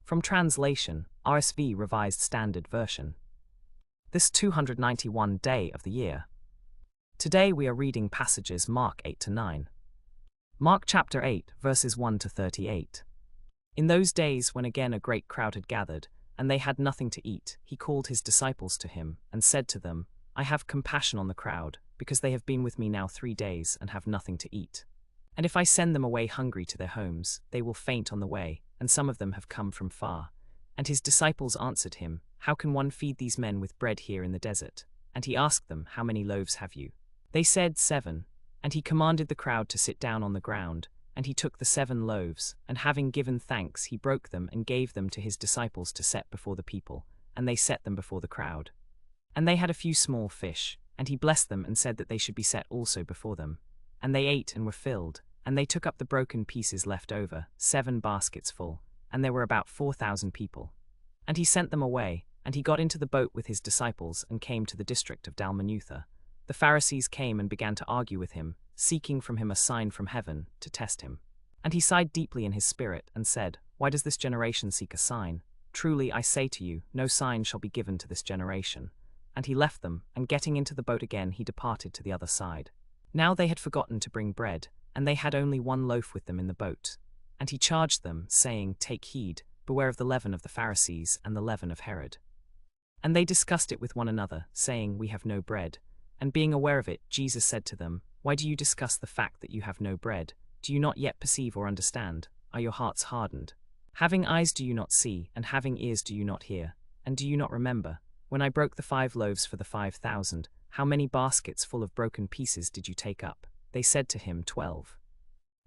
From translation, RSV Revised Standard Version. This 291 day of the year. Today we are reading passages Mark 8-9. Mark chapter 8, verses 1-38. In those days when again a great crowd had gathered, and they had nothing to eat, he called his disciples to him, and said to them, I have compassion on the crowd, because they have been with me now 3 days, and have nothing to eat. And if I send them away hungry to their homes, they will faint on the way, and some of them have come from far. And his disciples answered him, How can one feed these men with bread here in the desert? And he asked them, How many loaves have you? They said, 7. And he commanded the crowd to sit down on the ground, and he took the 7 loaves, and having given thanks, he broke them and gave them to his disciples to set before the people, and they set them before the crowd. And they had a few small fish, and he blessed them and said that they should be set also before them. And they ate and were filled, and they took up the broken pieces left over, 7 baskets full, and there were about 4,000 people. And he sent them away, and he got into the boat with his disciples and came to the district of Dalmanutha. The Pharisees came and began to argue with him, seeking from him a sign from heaven, to test him. And he sighed deeply in his spirit, and said, Why does this generation seek a sign? Truly I say to you, no sign shall be given to this generation. And he left them, and getting into the boat again he departed to the other side. Now they had forgotten to bring bread, and they had only 1 loaf with them in the boat. And he charged them, saying, Take heed, beware of the leaven of the Pharisees and the leaven of Herod. And they discussed it with one another, saying, We have no bread. And being aware of it, Jesus said to them, Why do you discuss the fact that you have no bread? Do you not yet perceive or understand? Are your hearts hardened? Having eyes do you not see, and having ears do you not hear? And do you not remember, when I broke the 5 loaves for the 5,000, how many baskets full of broken pieces did you take up? They said to him, 12.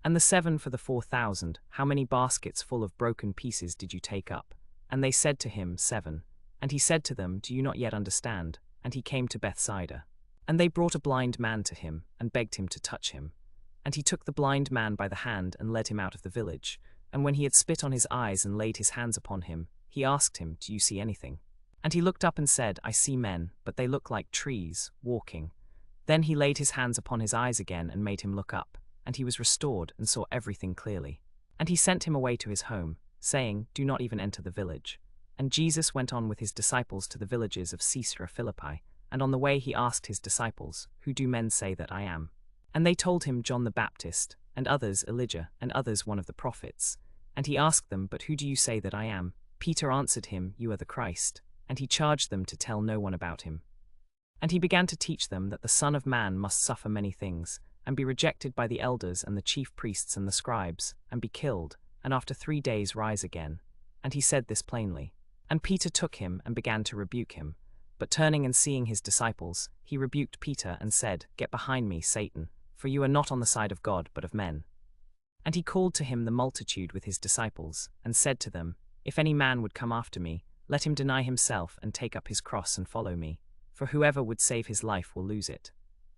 And the 7 for the 4,000, how many baskets full of broken pieces did you take up? And they said to him, 7. And he said to them, Do you not yet understand? And he came to Bethsaida. And they brought a blind man to him, and begged him to touch him. And he took the blind man by the hand and led him out of the village. And when he had spit on his eyes and laid his hands upon him, he asked him, Do you see anything? And he looked up and said, I see men, but they look like trees, walking. Then he laid his hands upon his eyes again and made him look up, and he was restored and saw everything clearly. And he sent him away to his home, saying, Do not even enter the village. And Jesus went on with his disciples to the villages of Caesarea Philippi, and on the way he asked his disciples, Who do men say that I am? And they told him John the Baptist, and others Elijah, and others one of the prophets. And he asked them, But who do you say that I am? Peter answered him, You are the Christ. And he charged them to tell no one about him. And he began to teach them that the Son of Man must suffer many things, and be rejected by the elders and the chief priests and the scribes, and be killed, and after 3 days rise again. And he said this plainly. And Peter took him and began to rebuke him. But turning and seeing his disciples, he rebuked Peter and said, Get behind me, Satan, for you are not on the side of God but of men. And he called to him the multitude with his disciples, and said to them, If any man would come after me, let him deny himself and take up his cross and follow me. For whoever would save his life will lose it.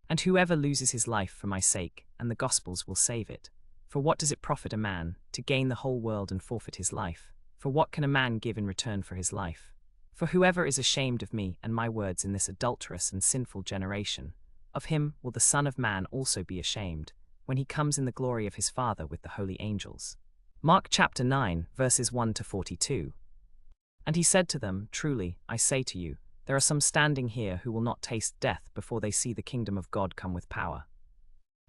And whoever loses his life for my sake and the gospel's will save it. For what does it profit a man to gain the whole world and forfeit his life? For what can a man give in return for his life? For whoever is ashamed of me and my words in this adulterous and sinful generation, of him will the Son of Man also be ashamed, when he comes in the glory of his Father with the holy angels. Mark chapter 9, verses 1-42. And he said to them, Truly, I say to you, there are some standing here who will not taste death before they see the kingdom of God come with power.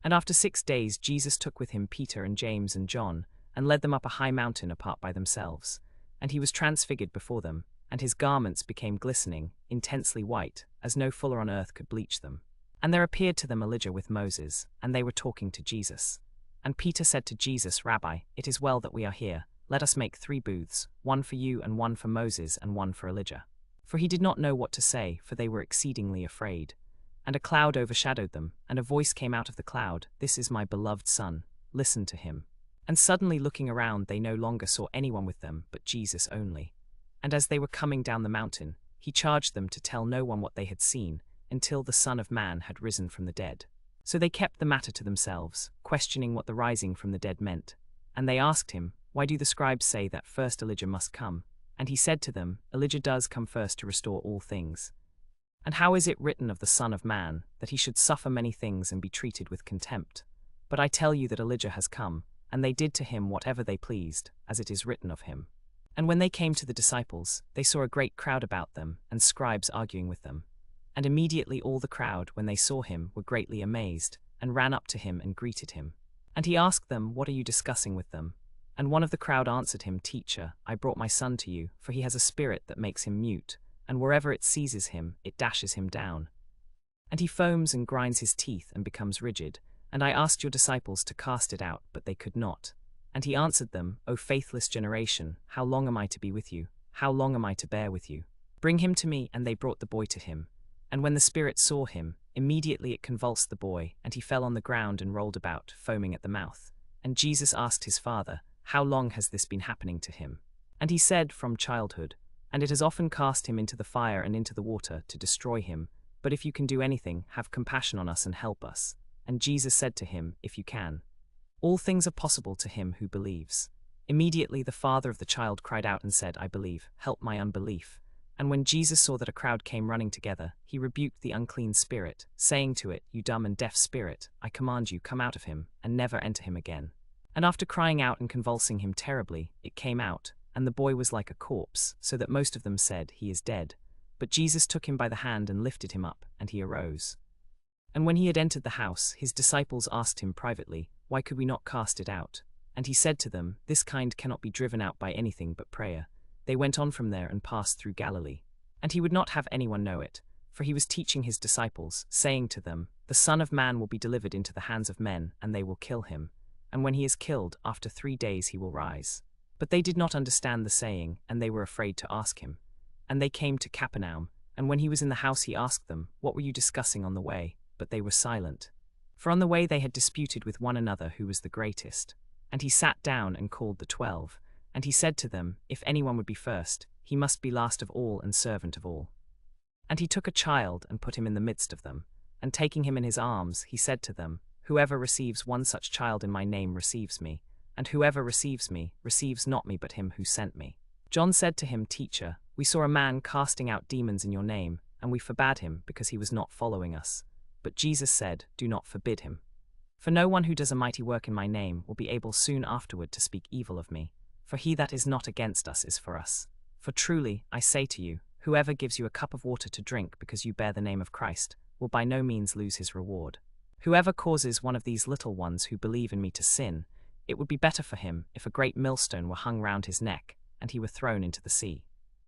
And after 6 days Jesus took with him Peter and James and John, and led them up a high mountain apart by themselves. And he was transfigured before them, and his garments became glistening, intensely white, as no fuller on earth could bleach them. And there appeared to them Elijah with Moses, and they were talking to Jesus. And Peter said to Jesus, Rabbi, it is well that we are here. Let us make 3 booths, one for you and one for Moses and one for Elijah. For he did not know what to say, for they were exceedingly afraid. And a cloud overshadowed them, and a voice came out of the cloud, This is my beloved Son, listen to him. And suddenly looking around they no longer saw anyone with them but Jesus only. And as they were coming down the mountain, he charged them to tell no one what they had seen, until the Son of Man had risen from the dead. So they kept the matter to themselves, questioning what the rising from the dead meant. And they asked him, Why do the scribes say that first Elijah must come? And he said to them, Elijah does come first to restore all things. And how is it written of the Son of Man, that he should suffer many things and be treated with contempt? But I tell you that Elijah has come, and they did to him whatever they pleased, as it is written of him. And when they came to the disciples, they saw a great crowd about them, and scribes arguing with them. And immediately all the crowd, when they saw him, were greatly amazed, and ran up to him and greeted him. And he asked them, "What are you discussing with them?" And one of the crowd answered him, "Teacher, I brought my son to you, for he has a spirit that makes him mute, and wherever it seizes him, it dashes him down. And he foams and grinds his teeth and becomes rigid. And I asked your disciples to cast it out, but they could not." And he answered them, "O faithless generation, how long am I to be with you? How long am I to bear with you? Bring him to me." And they brought the boy to him. And when the spirit saw him, immediately it convulsed the boy, and he fell on the ground and rolled about, foaming at the mouth. And Jesus asked his father, "How long has this been happening to him?" And he said, "From childhood. And it has often cast him into the fire and into the water to destroy him. But if you can do anything, have compassion on us and help us." And Jesus said to him, "If you can. All things are possible to him who believes." Immediately the father of the child cried out and said, "I believe, help my unbelief." And when Jesus saw that a crowd came running together, he rebuked the unclean spirit, saying to it, "You dumb and deaf spirit, I command you, come out of him, and never enter him again." And after crying out and convulsing him terribly, it came out, and the boy was like a corpse, so that most of them said, "He is dead." But Jesus took him by the hand and lifted him up, and he arose. And when he had entered the house, his disciples asked him privately, "Why could we not cast it out?" And he said to them, "This kind cannot be driven out by anything but prayer." They went on from there and passed through Galilee. And he would not have anyone know it, for he was teaching his disciples, saying to them, "The Son of Man will be delivered into the hands of men, and they will kill him. And when he is killed, after 3 days he will rise." But they did not understand the saying, and they were afraid to ask him. And they came to Capernaum, and when he was in the house he asked them, "What were you discussing on the way?" But they were silent. For on the way they had disputed with one another who was the greatest. And he sat down and called the 12. And he said to them, "If anyone would be first, he must be last of all and servant of all." And he took a child and put him in the midst of them. And taking him in his arms, he said to them, "Whoever receives one such child in my name receives me, and whoever receives me receives not me but him who sent me." John said to him, "Teacher, we saw a man casting out demons in your name, and we forbade him because he was not following us." But Jesus said, "Do not forbid him. For no one who does a mighty work in my name will be able soon afterward to speak evil of me. For he that is not against us is for us. For truly, I say to you, whoever gives you a cup of water to drink because you bear the name of Christ will by no means lose his reward. Whoever causes one of these little ones who believe in me to sin, it would be better for him if a great millstone were hung round his neck, and he were thrown into the sea.